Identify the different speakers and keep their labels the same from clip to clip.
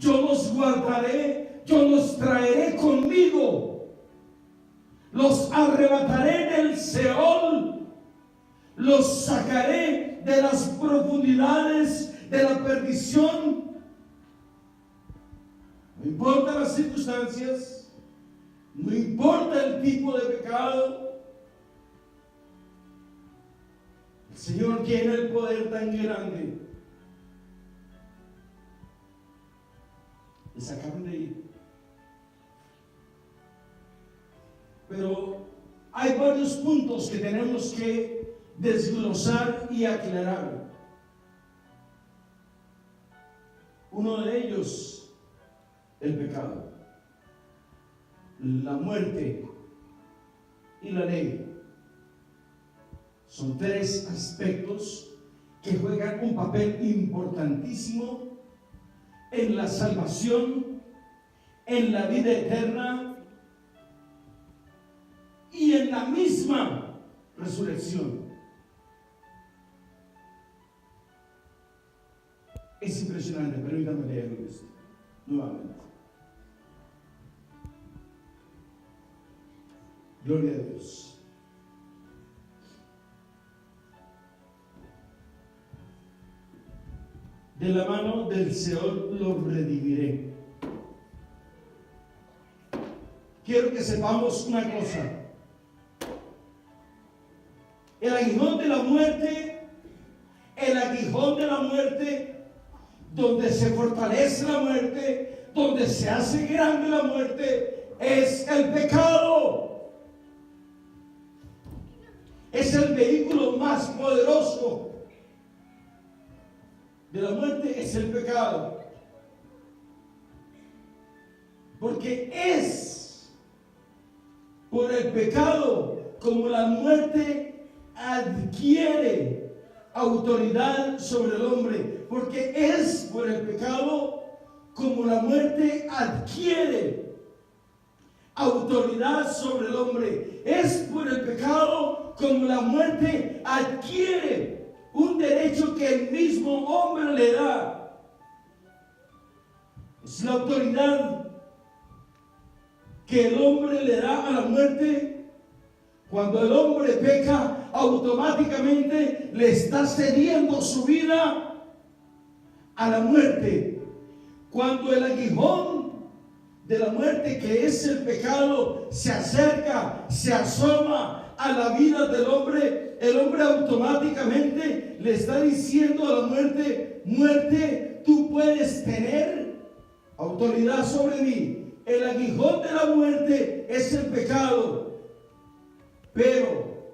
Speaker 1: yo los guardaré, yo los traeré conmigo, los arrebataré del Seol, los sacaré de las profundidades de la perdición. No importa las circunstancias, no importa el tipo de pecado, el Señor tiene el poder tan grande de sacarme de ahí. Pero hay varios puntos que tenemos que desglosar y aclarar. Uno de ellos, el pecado, la muerte y la ley. Son tres aspectos que juegan un papel importantísimo en la salvación, en la vida eterna y en la misma resurrección. Es impresionante, permítanme leer esto nuevamente. Gloria a Dios. De la mano del Seol los redimiré. Quiero que sepamos una cosa. El aguijón de la muerte, donde se fortalece la muerte, donde se hace grande la muerte, es el pecado. Es el vehículo más poderoso de la muerte, es el pecado. Porque es por el pecado como la muerte adquiere autoridad sobre el hombre. Porque es por el pecado como la muerte adquiere autoridad sobre el hombre. Es por el pecado como la muerte adquiere un derecho que el mismo hombre le da. Es la autoridad que el hombre le da a la muerte. Cuando el hombre peca, automáticamente le está cediendo su vida a la muerte. Cuando el aguijón de la muerte, que es el pecado, se acerca, se asoma a la vida del hombre, el hombre automáticamente le está diciendo a la muerte: muerte, tú puedes tener autoridad sobre mí. El aguijón de la muerte es el pecado. Pero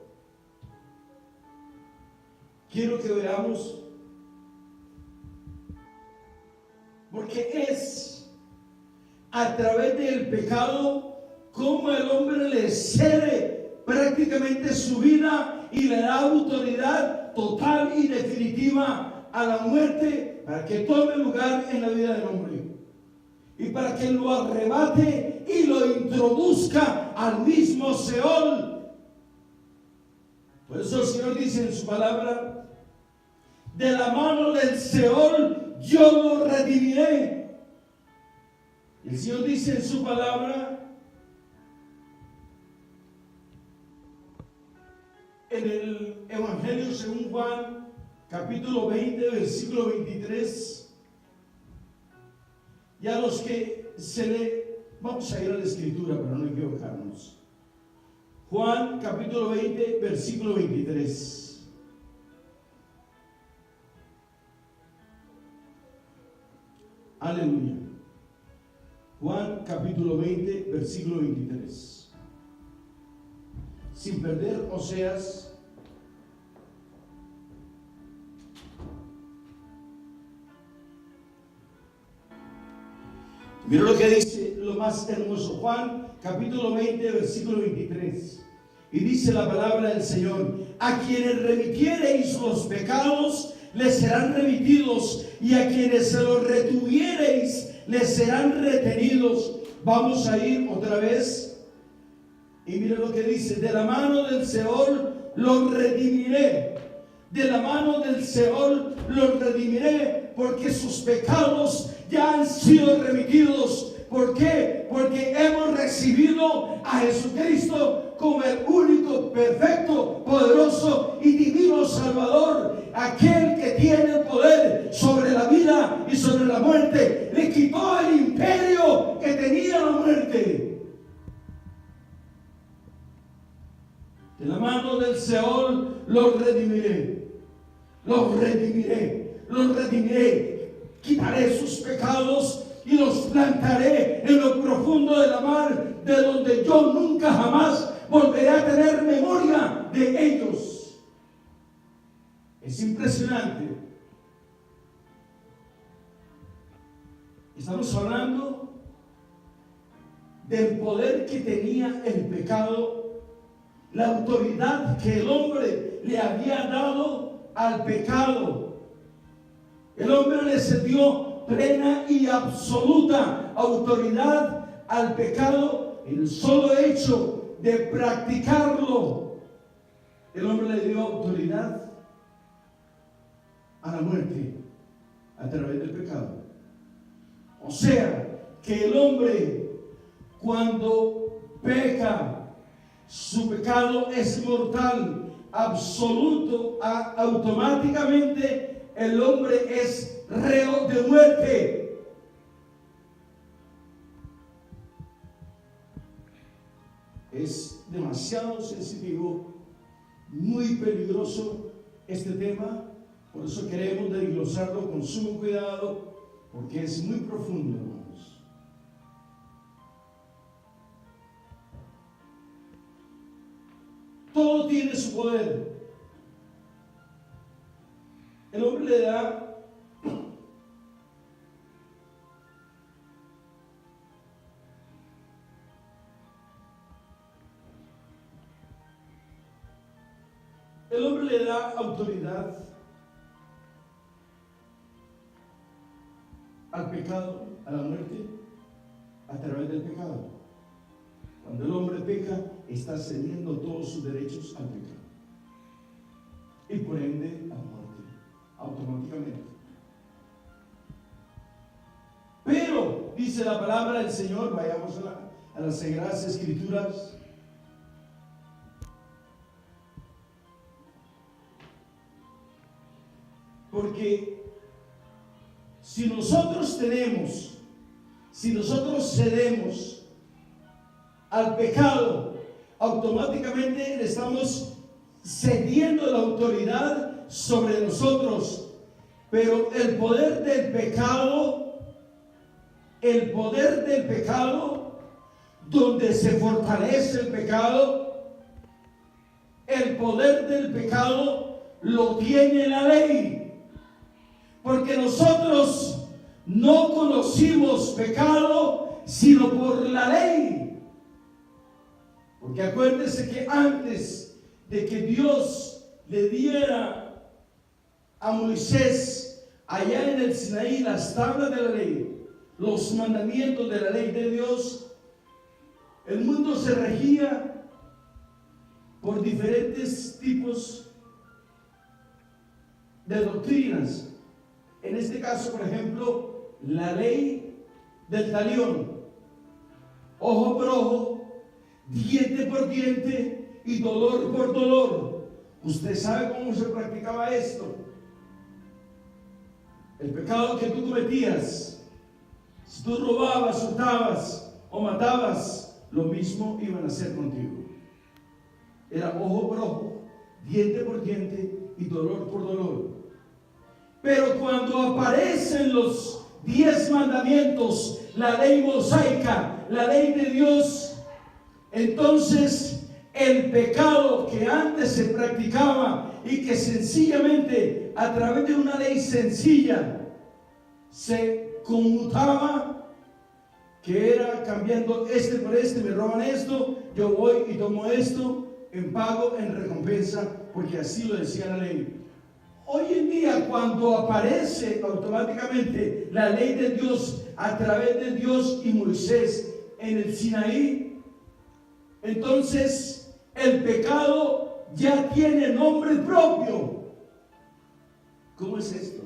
Speaker 1: quiero que veamos, porque es a través del pecado como el hombre le cede prácticamente su vida y le da autoridad total y definitiva a la muerte para que tome lugar en la vida del hombre y para que lo arrebate y lo introduzca al mismo Seol. Por eso el Señor dice en su palabra: de la mano del Seol yo lo redimiré. El Señor dice en su palabra, en el Evangelio según Juan, capítulo 20, versículo 23, y a los que se le... Vamos a ir a la escritura para no equivocarnos. Juan, capítulo 20, versículo 23. Aleluya. Juan, capítulo 20, versículo 23. Sin perder Oseas, mira lo que dice, lo más hermoso. Juan capítulo 20, versículo 23. Y dice la palabra del Señor: a quienes remitiereis los pecados, les serán remitidos, y a quienes se los retuviereis, les serán retenidos. Vamos a ir otra vez. Y mira lo que dice: de la mano del Seol los redimiré, de la mano del Seol los redimiré, porque sus pecados ya han sido remitidos. ¿Por qué? Porque hemos recibido a Jesucristo como el único, perfecto, poderoso y divino Salvador, aquel que tiene el poder sobre la vida y sobre la muerte. Le quitó el imperio que tenía la muerte. De la mano del Seol los redimiré, los redimiré, los redimiré. Quitaré sus pecados y los plantaré en lo profundo de la mar, de donde yo nunca jamás volveré a tener memoria de ellos. Es impresionante. Estamos hablando del poder que tenía el pecado, la autoridad que el hombre le había dado al pecado. El hombre le cedió plena y absoluta autoridad al pecado. El solo hecho de practicarlo, el hombre le dio autoridad a la muerte a través del pecado. O sea, que el hombre, cuando peca, su pecado es mortal, absoluto, automáticamente el hombre es reo de muerte. Es demasiado sensitivo, muy peligroso este tema, por eso queremos desglosarlo con sumo cuidado, porque es muy profundo, hermanos. Todo tiene su poder. El hombre le da autoridad al pecado, a la muerte, a través del pecado. Cuando el hombre peca, está cediendo todos sus derechos al pecado y por ende a la muerte, automáticamente. Pero dice la palabra del Señor, vayamos a las Sagradas Escrituras. Porque si nosotros cedemos al pecado, automáticamente le estamos cediendo la autoridad sobre nosotros. Pero el poder del pecado, donde se fortalece el pecado, el poder del pecado lo tiene la ley. Porque nosotros no conocimos pecado sino por la ley. Porque acuérdense que antes de que Dios le diera a Moisés allá en el Sinaí las tablas de la ley, los mandamientos de la ley de Dios, el mundo se regía por diferentes tipos de doctrinas. En este caso, por ejemplo, la ley del talión, ojo por ojo, diente por diente y dolor por dolor. Usted sabe cómo se practicaba esto. El pecado que tú cometías, si tú robabas, hurtabas o matabas, lo mismo iban a hacer contigo. Era ojo por ojo, diente por diente y dolor por dolor. Pero cuando aparecen los 10 mandamientos, la ley mosaica, la ley de Dios, entonces el pecado que antes se practicaba y que sencillamente a través de una ley sencilla se conmutaba, que era cambiando este por este, me roban esto, yo voy y tomo esto en pago, en recompensa, porque así lo decía la ley. Hoy en día, cuando aparece automáticamente la ley de Dios a través de Dios y Moisés en el Sinaí, entonces el pecado ya tiene nombre propio. ¿Cómo es esto?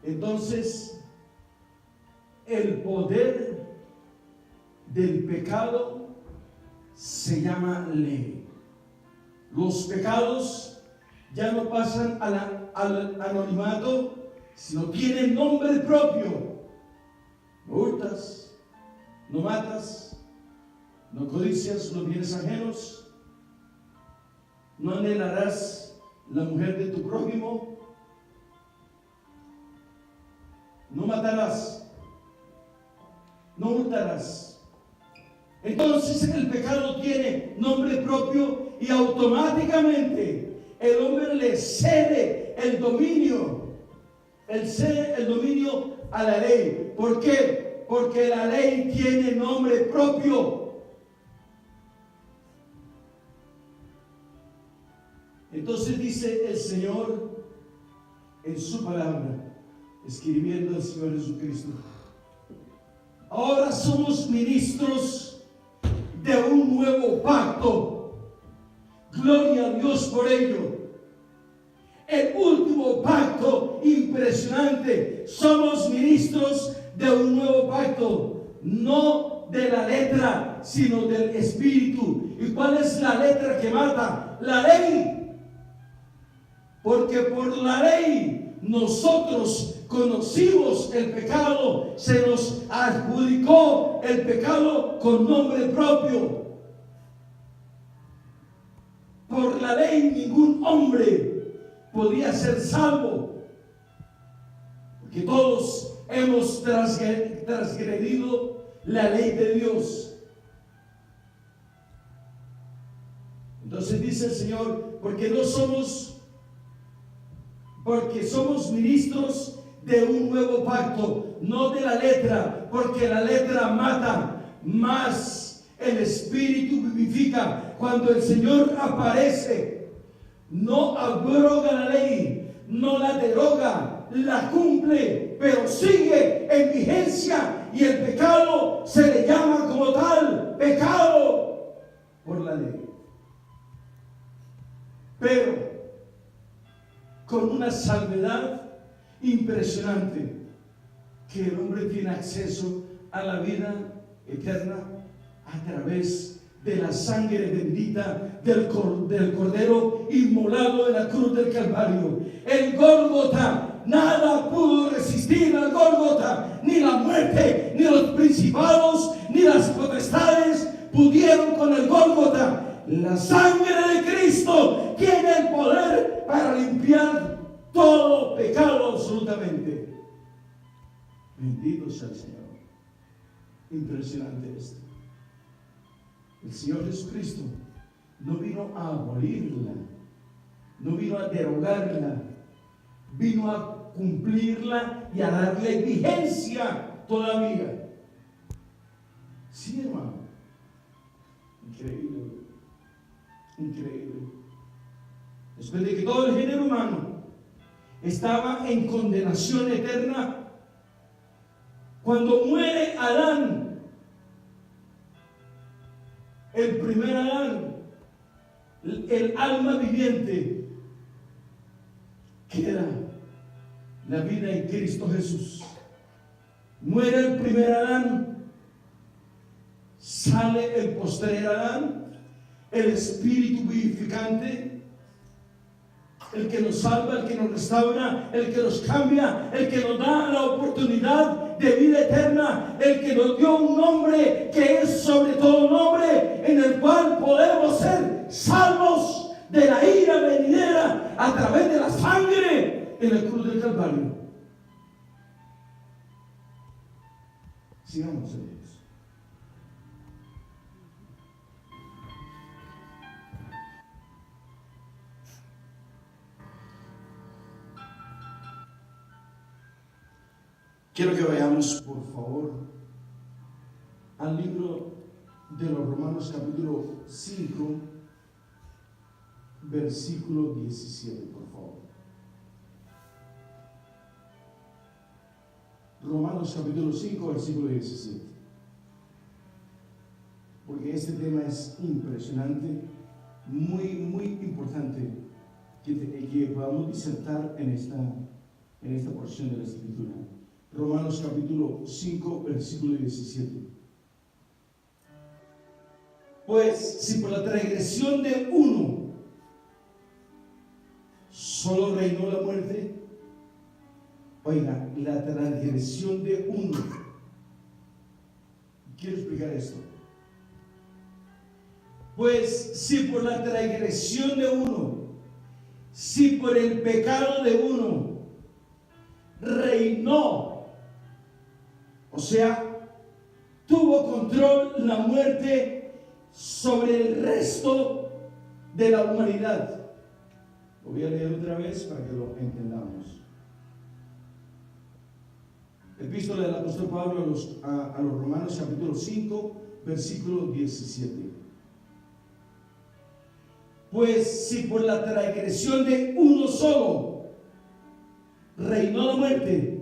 Speaker 1: Entonces, el poder del pecado se llama ley. Los pecados ya no pasan al anonimato, sino tienen nombre propio. No hurtas, no matas, no codicias los bienes ajenos, no anhelarás la mujer de tu prójimo, no matarás, no hurtarás. Entonces el pecado tiene nombre propio y automáticamente el hombre le cede el dominio a la ley. ¿Por qué? Porque la ley tiene nombre propio. Entonces dice el Señor en su palabra, escribiendo al Señor Jesucristo: ahora somos ministros de un nuevo pacto. Gloria a Dios por ello. El último pacto impresionante. Somos ministros de un nuevo pacto, no de la letra, sino del espíritu. ¿Y cuál es la letra que mata? La ley. Porque por la ley nosotros conocimos el pecado, se nos adjudicó el pecado con nombre propio. Por la ley ningún hombre podía ser salvo, porque todos hemos transgredido la ley de Dios. Entonces dice el Señor, porque somos ministros de un nuevo pacto, no de la letra, porque la letra mata, más el espíritu vivifica. Cuando el Señor aparece, no abroga la ley, no la deroga, la cumple, pero sigue en vigencia, y el pecado se le llama como tal pecado por la ley. Pero con una salvedad impresionante, que el hombre tiene acceso a la vida eterna a través de la sangre bendita del Cordero inmolado en la cruz del Calvario. El Gólgota, nada pudo resistir al Gólgota, ni la muerte, ni los principados, ni las potestades pudieron con el Gólgota. La sangre de Cristo tiene el poder para limpiar todo pecado absolutamente. Bendito sea el Señor. Impresionante esto. El Señor Jesucristo no vino a abolirla, no vino a derogarla, vino a cumplirla y a darle vigencia todavía. Sí, hermano. Increíble. Increíble. Después de que todo el género humano estaba en condenación eterna, cuando muere Adán, el primer Adán, el alma viviente, que era la vida en Cristo Jesús. Muere el primer Adán, sale el postrer Adán, el espíritu vivificante, el que nos salva, el que nos restaura, el que nos cambia, el que nos da la oportunidad de vida eterna, el que nos dio un nombre que es sobre todo nombre, en el cual podemos ser salvos de la ira venidera a través de la sangre en la cruz del Calvario. Sigamos en Dios. Quiero que vayamos, por favor, al libro de los Romanos, capítulo 5, versículo 17, por favor. Romanos, capítulo 5, versículo 17. Porque este tema es impresionante, muy, muy importante que podamos disertar en esta porción de la Escritura. Romanos capítulo 5, versículo 17. Pues si por la transgresión de uno solo reinó la muerte, oiga, la transgresión de uno. Quiero explicar esto. Pues si por la transgresión de uno, si por el pecado de uno reinó, o sea, tuvo control la muerte sobre el resto de la humanidad. Lo voy a leer otra vez para que lo entendamos. Epístola del apóstol Pablo a los Romanos capítulo 5, versículo 17. Pues si por la transgresión de uno solo reinó la muerte,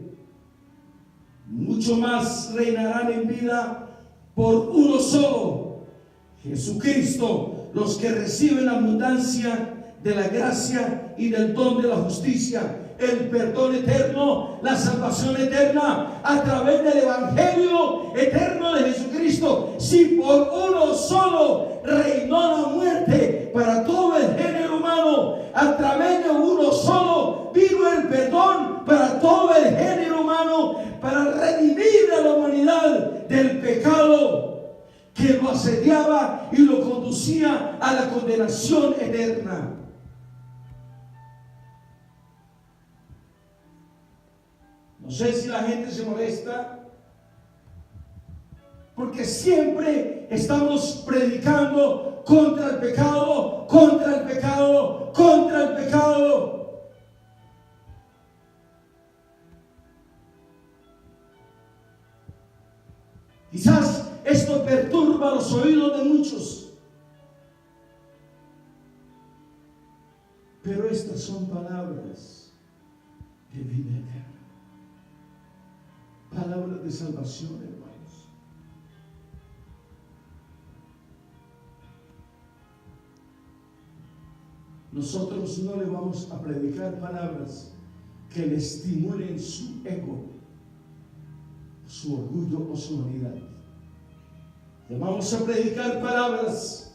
Speaker 1: mucho más reinarán en vida por uno solo, Jesucristo, los que reciben la abundancia de la gracia y del don de la justicia, el perdón eterno, la salvación eterna a través del evangelio eterno de Jesucristo. Si por uno solo reinó la muerte para todo el género humano, a través de uno solo vino el perdón para todo el género humano, para redimir a la humanidad del pecado que lo asediaba y lo conducía a la condenación eterna. No sé si la gente se molesta, porque siempre estamos predicando contra el pecado, contra el pecado, contra el pecado. Quizás esto perturba los oídos de muchos, pero estas son palabras de vida eterna. Palabras de salvación, hermanos. Nosotros no le vamos a predicar palabras que le estimulen su ego, su orgullo o su vanidad. Le vamos a predicar palabras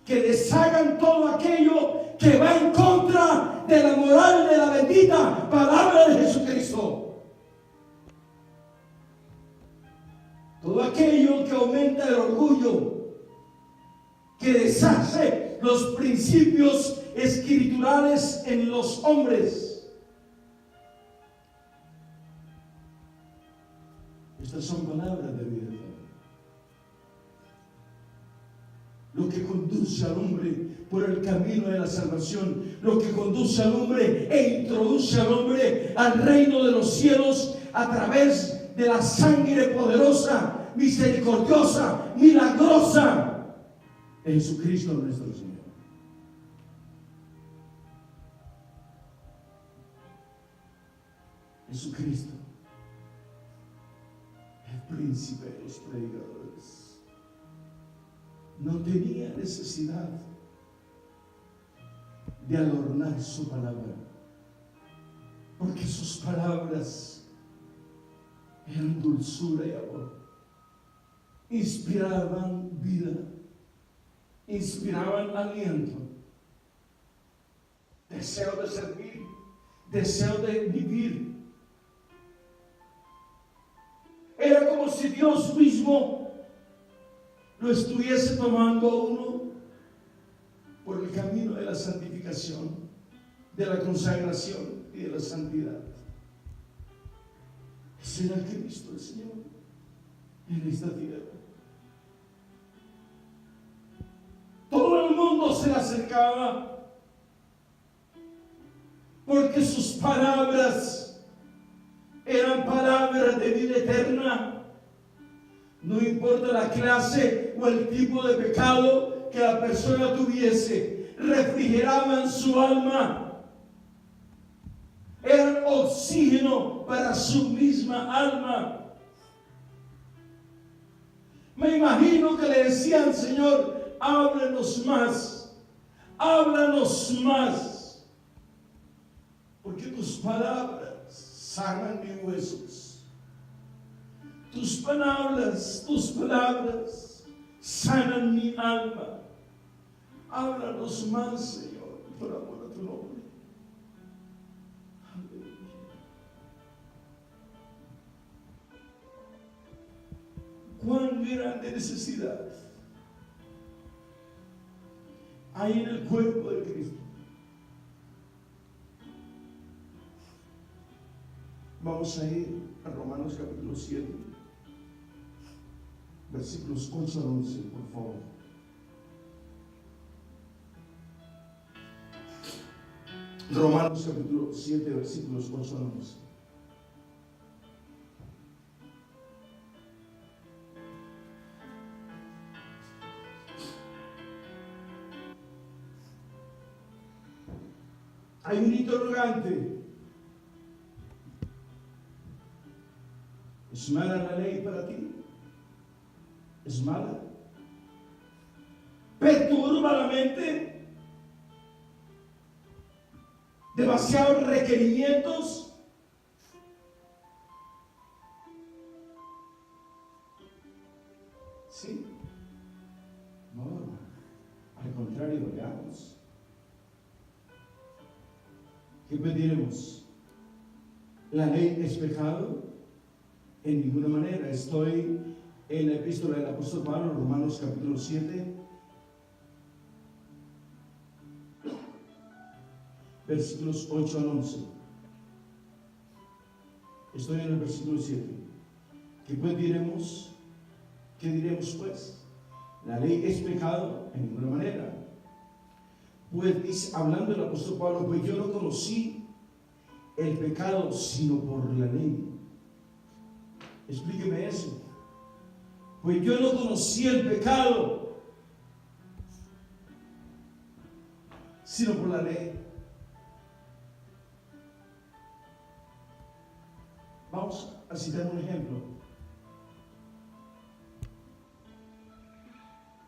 Speaker 1: que deshagan todo aquello que va en contra de la moral de la bendita palabra de Jesucristo. Todo aquello que aumenta el orgullo, que deshace los principios escriturales en los hombres. Estas son palabras de vida. Lo que conduce al hombre por el camino de la salvación, lo que conduce al hombre e introduce al hombre al reino de los cielos a través de la sangre poderosa, misericordiosa, milagrosa de Jesucristo nuestro Señor. Jesucristo, el príncipe de los predicadores, no tenía necesidad de adornar su palabra, porque sus palabras eran dulzura y amor, inspiraban vida, inspiraban aliento, deseo de servir, deseo de vivir. Era como si Dios mismo lo estuviese tomando a uno por el camino de la santificación, de la consagración y de la santidad. Ese era el Cristo del Señor en esta tierra. Todo el mundo se le acercaba porque sus palabras eran palabras de vida eterna. No importa la clase o el tipo de pecado que la persona tuviese, refrigeraban su alma. Eran oxígeno para su misma alma. Me imagino que le decían: Señor, háblenos más, háblanos más, porque tus palabras sanan mis huesos. Tus palabras sanan mi alma. Háblanos más, Señor, por amor a tu nombre. Aleluya. Cuán grande necesidad hay en el cuerpo de Cristo. Vamos a ir a Romanos capítulo 7, versículos 8 al 11, por favor. Romanos capítulo 7, versículos 8 al 11. Hay un interrogante. ¿Es mala la ley para ti? ¿Es mala? ¿Perturba la mente? ¿Demasiados requerimientos? Sí. No, al contrario, veamos. ¿Qué pediremos? ¿La ley es pecado? En ninguna manera. Estoy en la epístola del apóstol Pablo, Romanos capítulo 7, versículos 8 al 11. Estoy en el versículo 7. ¿Qué pues diremos? ¿Qué diremos pues? ¿La ley es pecado? En ninguna manera. Pues dice, hablando el apóstol Pablo, pues yo no conocí el pecado sino por la ley. Explíqueme eso. Pues yo no conocí el pecado sino por la ley. Vamos a citar un ejemplo.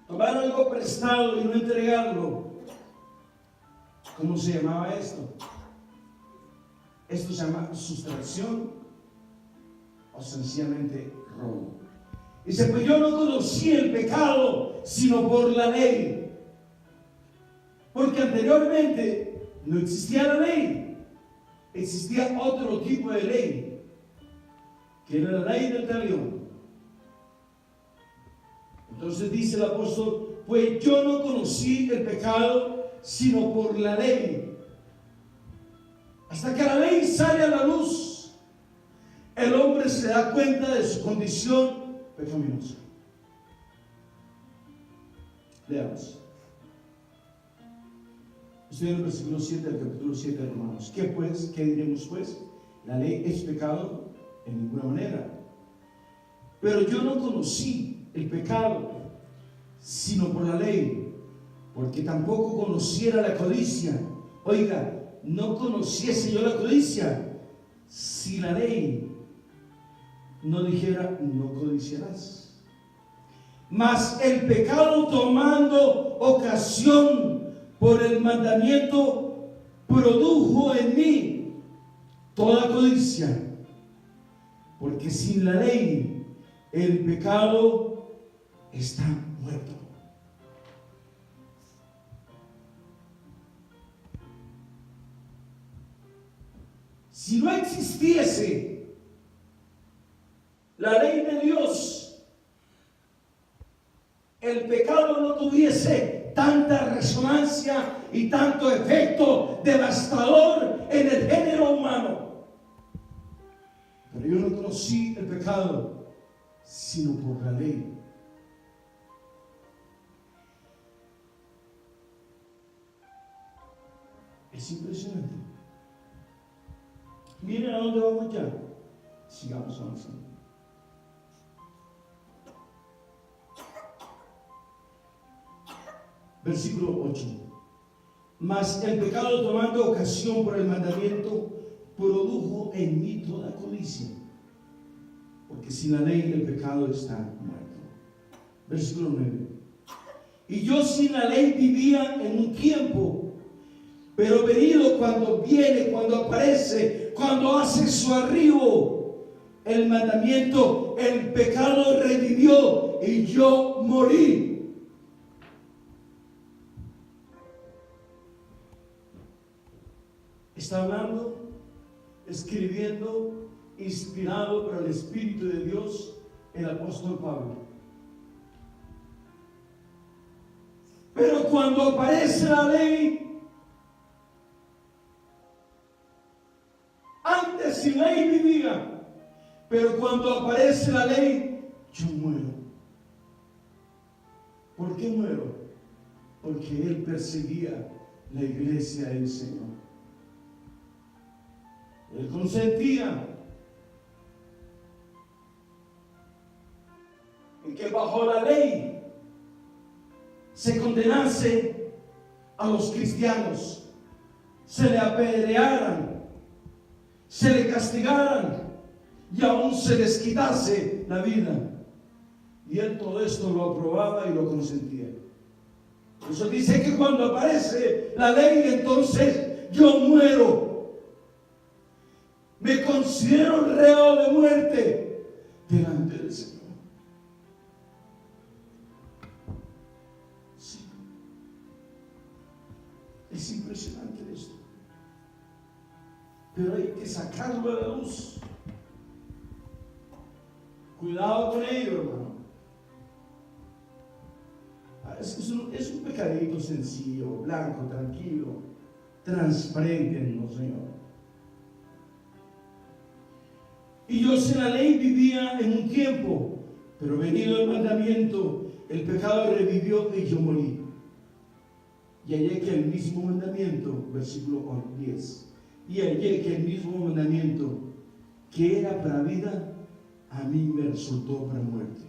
Speaker 1: Tomar algo prestado y no entregarlo. ¿Cómo se llamaba esto? Esto se llama sustracción o sencillamente robo. Dice, pues yo no conocí el pecado sino por la ley. Porque anteriormente no existía la ley. Existía otro tipo de ley, que era la ley del talión. Entonces dice el apóstol, pues yo no conocí el pecado sino por la ley. Hasta que la ley sale a la luz, el hombre se da cuenta de su condición pecaminosa. Leamos. Estoy en el versículo 7 del capítulo 7 de Romanos. ¿Qué pues? ¿Qué diremos pues? ¿La ley es pecado? En ninguna manera. Pero yo no conocí el pecado sino por la ley, porque tampoco conociera la codicia. Oiga, no conociese yo la codicia si la ley no dijera no codiciarás. Mas el pecado, tomando ocasión por el mandamiento, produjo en mí toda codicia, porque sin la ley el pecado está muerto. Si no existiese la ley de Dios, el pecado no tuviese tanta resonancia y tanto efecto devastador en el género humano. Pero yo no conocí el pecado sino por la ley. Es impresionante. Miren a dónde vamos ya. Sigamos avanzando. Versículo 8. Mas el pecado, tomando ocasión por el mandamiento, produjo en mí toda codicia, porque sin la ley el pecado está muerto. Versículo 9. Y yo sin la ley vivía en un tiempo, pero venido cuando viene, cuando aparece, cuando hace su arribo, el mandamiento, el pecado revivió y yo morí. Está hablando, escribiendo, inspirado por el Espíritu de Dios, el apóstol Pablo. Pero cuando aparece la ley, antes sin ley vivía, pero cuando aparece la ley, yo muero. ¿Por qué muero? Porque él perseguía la iglesia del Señor. Él consentía en que bajo la ley se condenase a los cristianos, se le apedrearan, se le castigaran y aún se les quitase la vida. Y él todo esto lo aprobaba y lo consentía. Por eso dice que cuando aparece la ley, entonces yo muero. Me considero reo de muerte delante del Señor. Sí. Es impresionante esto. Pero hay que sacarlo a la luz. Cuidado con ello, hermano. Es un pecadito sencillo, blanco, tranquilo, transparente en el Señor. Y yo sin la ley vivía en un tiempo, pero venido el mandamiento, el pecado revivió y yo morí. Y hallé que el mismo mandamiento, versículo 10, y hallé que el mismo mandamiento que era para vida, a mí me resultó para muerte.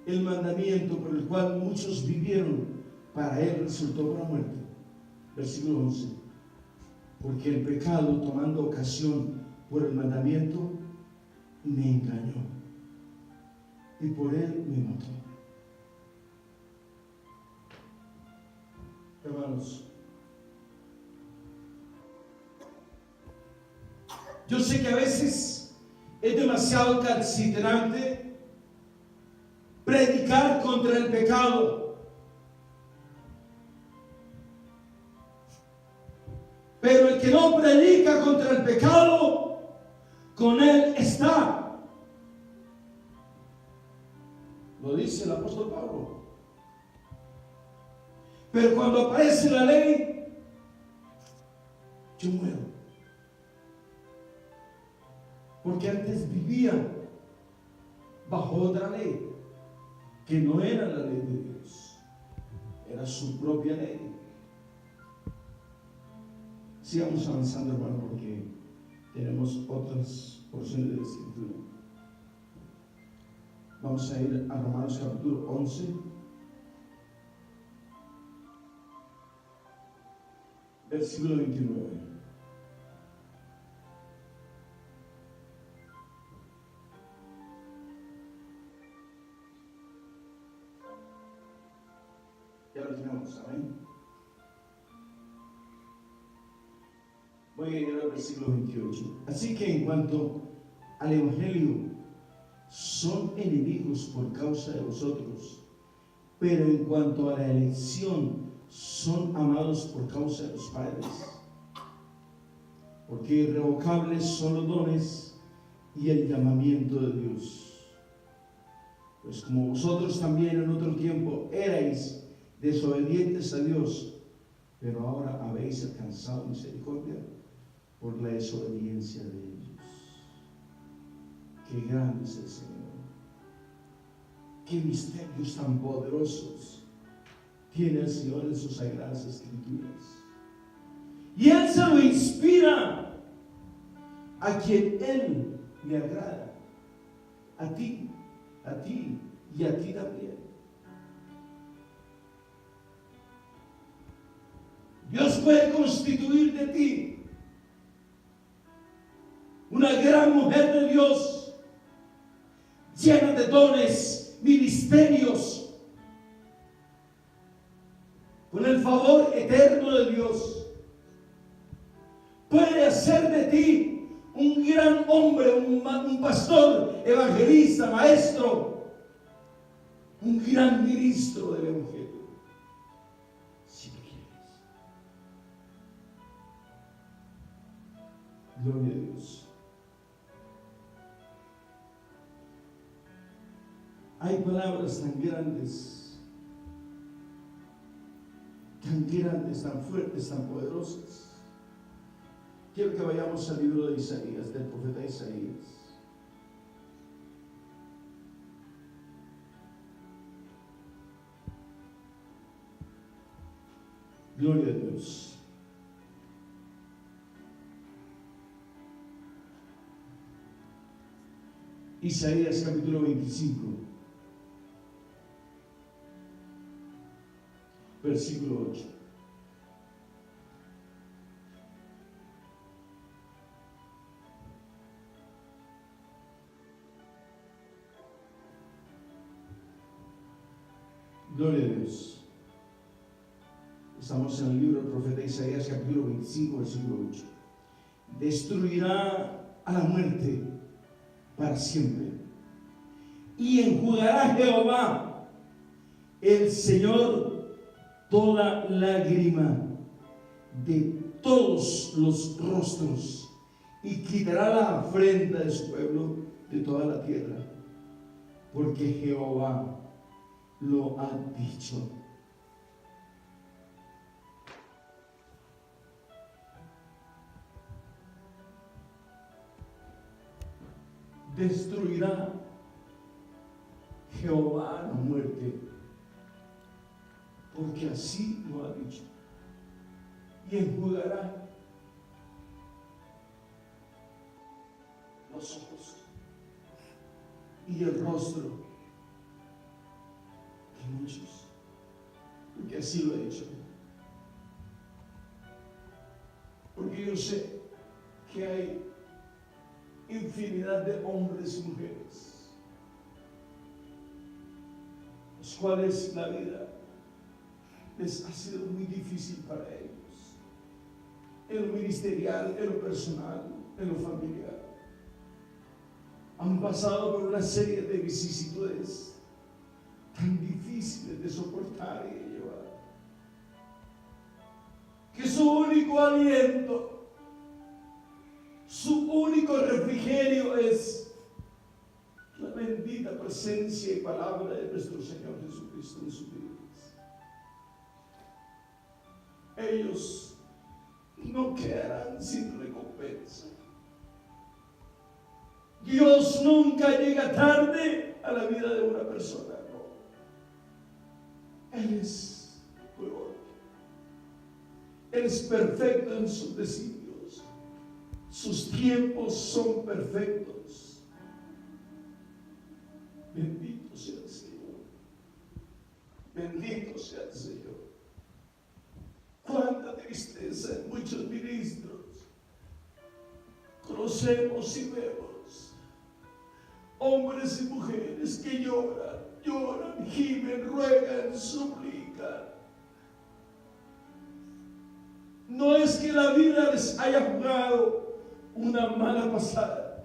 Speaker 1: El mandamiento por el cual muchos vivieron, para él resultó para muerte. Versículo 11. Porque el pecado, tomando ocasión por el mandamiento, me engañó y por él me mató. Hermanos, yo sé que a veces es demasiado calcitrante predicar contra el pecado, pero el que no predica contra el pecado, con él está. Lo dice el apóstol Pablo. Pero cuando aparece la ley, yo muero. Porque antes vivía bajo otra ley, que no era la ley de Dios, era su propia ley. Sigamos avanzando, hermano, porque tenemos otras porciones de la Escritura. Vamos a ir a Romanos capítulo 11. Versículo 29. Ya lo tenemos, amén. Voy a ir al versículo 28. Así que en cuanto al Evangelio, son enemigos por causa de vosotros, pero en cuanto a la elección, son amados por causa de los padres. Porque irrevocables son los dones y el llamamiento de Dios. Pues como vosotros también en otro tiempo erais desobedientes a Dios, pero ahora habéis alcanzado misericordia por la desobediencia de ellos. Qué grande es el Señor. Qué misterios tan poderosos tiene el Señor en sus sagradas escrituras. Y Él se lo inspira a quien Él le agrada. A ti y a ti también. Dios puede constituir de ti una gran mujer de Dios, llena de dones, ministerios, con el favor eterno de Dios, puede hacer de ti un gran hombre, un pastor, evangelista, maestro, un gran ministro del Evangelio, si tú quieres. Gloria a Dios. Hay palabras tan grandes, tan fuertes, tan poderosas. Quiero que vayamos al libro de Isaías, del profeta Isaías. Gloria a Dios. Isaías capítulo 25, versículo 8. Gloria a Dios. Estamos en el libro del profeta Isaías capítulo 25, versículo 8. Destruirá a la muerte para siempre, y enjugará Jehová, el Señor, toda lágrima de todos los rostros, y quitará la afrenta de su pueblo de toda la tierra, porque Jehová lo ha dicho. Destruirá Jehová la muerte, porque así lo ha dicho, y enjugará los ojos y el rostro de muchos, porque así lo ha dicho. Porque yo sé que hay infinidad de hombres y mujeres, los cuales la vida les ha sido muy difícil para ellos, en lo ministerial, en lo personal, en lo familiar. Han pasado por una serie de vicisitudes tan difíciles de soportar y de llevar, que su único aliento, su único refrigerio es la bendita presencia y palabra de nuestro Señor Jesucristo en sus vidas. Ellos no quedarán sin recompensa. Dios nunca llega tarde a la vida de una persona, no. Él es bueno. Él es perfecto en sus designios. Sus tiempos son perfectos. Bendito sea el Señor. Bendito sea el Señor. Cuánta tristeza en muchos ministros. Conocemos y vemos hombres y mujeres que lloran, gimen, ruegan, suplican. No es que la vida les haya jugado una mala pasada.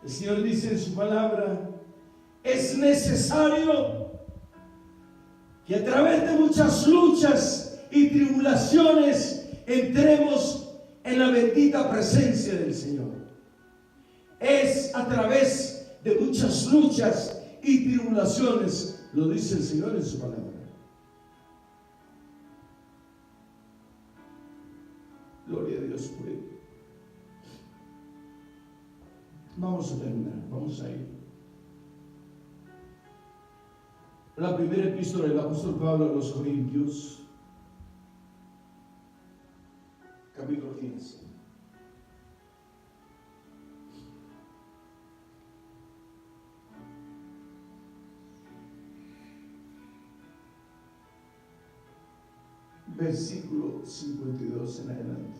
Speaker 1: El Señor dice en su palabra: es necesario que a través de muchas luchas y tribulaciones entremos en la bendita presencia del Señor. Es a través de muchas luchas y tribulaciones, lo dice el Señor en su palabra. Gloria a Dios, pueblo. Vamos a terminar, vamos a ir. La primera epístola del apóstol Pablo a los Corintios, capítulo 15. Versículo 52 en adelante.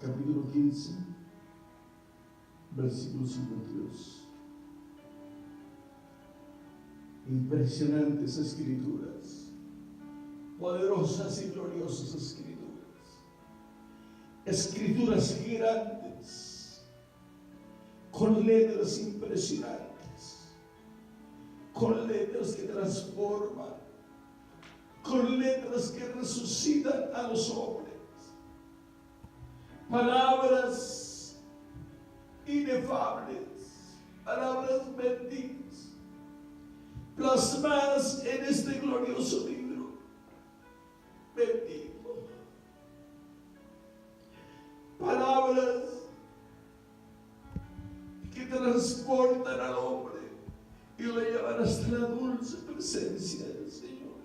Speaker 1: Capítulo 15, versículo 52. Impresionantes escrituras, poderosas y gloriosas escrituras grandes, con letras impresionantes, con letras que transforman, con letras que resucitan a los hombres, palabras inefables, palabras benditas, plasmadas en este glorioso libro. Bendito. Palabras que transportan al hombre y lo llevan hasta la dulce presencia del Señor.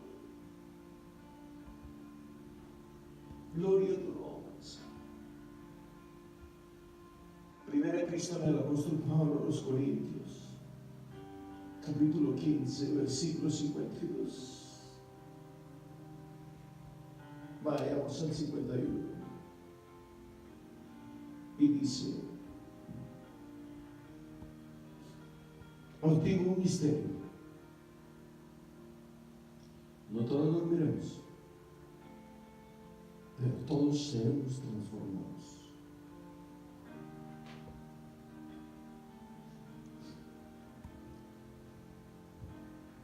Speaker 1: Gloria a tu nombre, Señor. Primera epístola del apóstol Pablo a los Corintios, capítulo 15, versículo 52. Vayamos al 51. Y dice: os digo un misterio, no todos dormiremos, pero todos seremos transformados.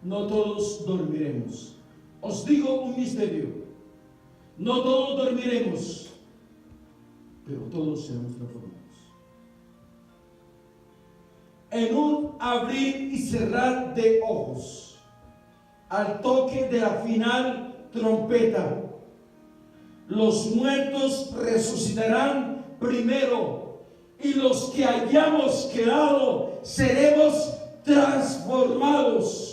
Speaker 1: No todos dormiremos. Os digo un misterio, no todos dormiremos, pero todos seremos transformados. En un abrir y cerrar de ojos, al toque de la final trompeta, los muertos resucitarán primero, y los que hayamos quedado seremos transformados.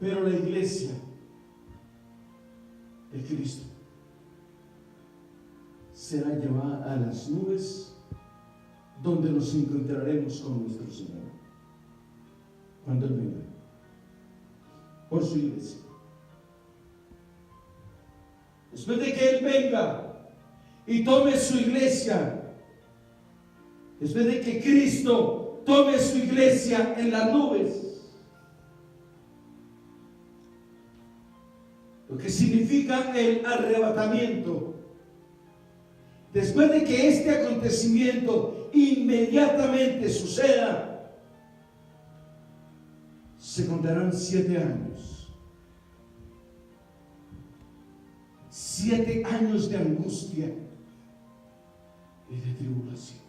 Speaker 1: Pero la iglesia de Cristo será llevada a las nubes, donde nos encontraremos con nuestro Señor cuando Él venga por su iglesia. Después de que Él venga y tome su iglesia, después de que Cristo tome su iglesia en las nubes, lo que significa el arrebatamiento, después de que este acontecimiento inmediatamente suceda, se contarán 7 años. 7 años de angustia y de tribulación,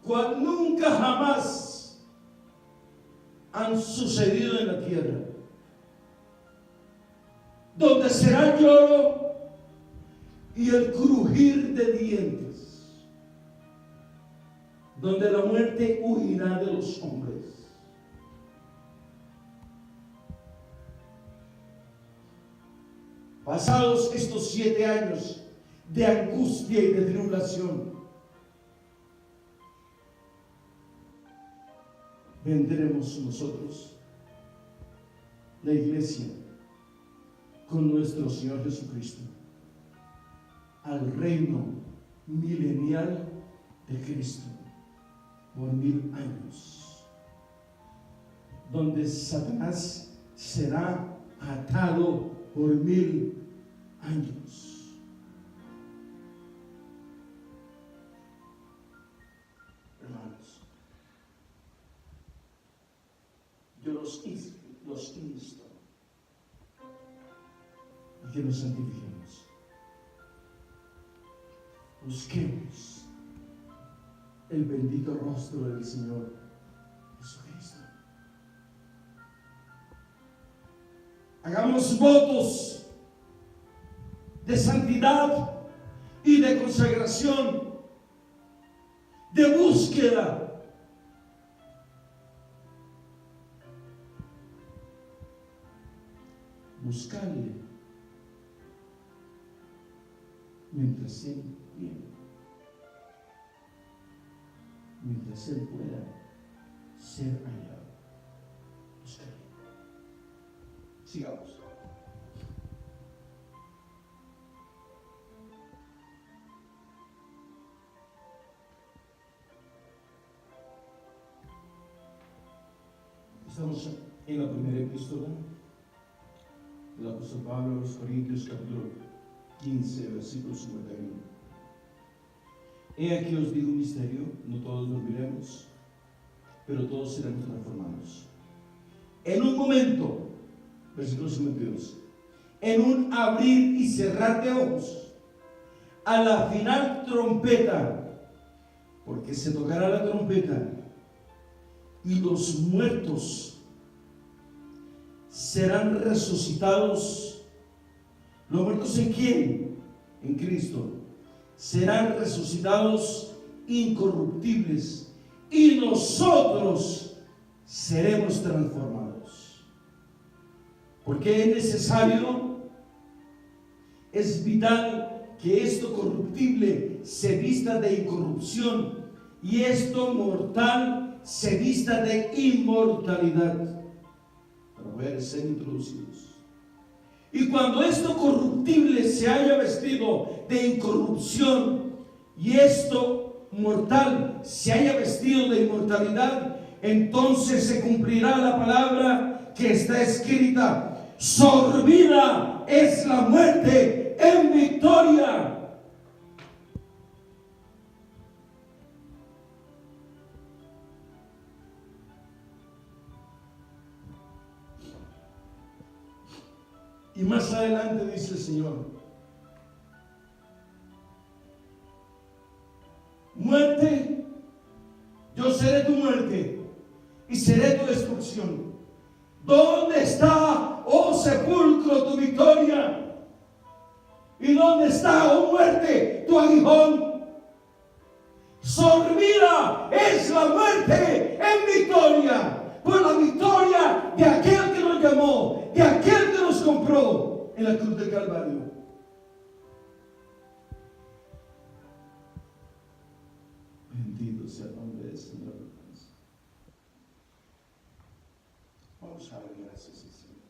Speaker 1: cual nunca jamás han sucedido en la tierra, donde será el lloro y el crujir de dientes, donde la muerte huirá de los hombres. Pasados estos 7 años de angustia y de tribulación, vendremos nosotros, la iglesia, con nuestro Señor Jesucristo, al reino milenial de Cristo por 1000 años, donde Satanás será atado por 1000 años. Hermanos, yo los insto a que nos santifiquemos. Busquemos el bendito rostro del Señor Jesucristo. Hagamos votos de santidad y de consagración, de búsqueda. Buscarle mientras Él viene, mientras Él pueda ser hallado. Buscarle. Sigamos. Estamos en la primera epístola del apóstol Pablo a los Corintios, capítulo 15, versículo 51. He aquí os digo un misterio: no todos dormiremos, pero todos seremos transformados. En un momento, versículo 52, en un abrir y cerrar de ojos, a la final trompeta, porque se tocará la trompeta, y los muertos serán resucitados. ¿Los muertos en quién? En Cristo. Serán resucitados incorruptibles, y nosotros seremos transformados. Porque es necesario, es vital que esto corruptible se vista de incorrupción y esto mortal se vista de inmortalidad, para poder ser introducidos. Y cuando esto corruptible se haya vestido de incorrupción y esto mortal se haya vestido de inmortalidad, entonces se cumplirá la palabra que está escrita: sorbida es la muerte en victoria. Y más adelante dice el Señor: muerte, yo seré tu muerte y seré tu destrucción. ¿Dónde está, oh sepulcro, tu victoria? ¿Y dónde está, oh muerte, tu aguijón? Sorbida es la muerte en victoria, por la victoria de aquel que nos llamó, de aquel que nos compró en la cruz del Calvario. Bendito sea el nombre del Señor. Vamos a dar gracias al Señor.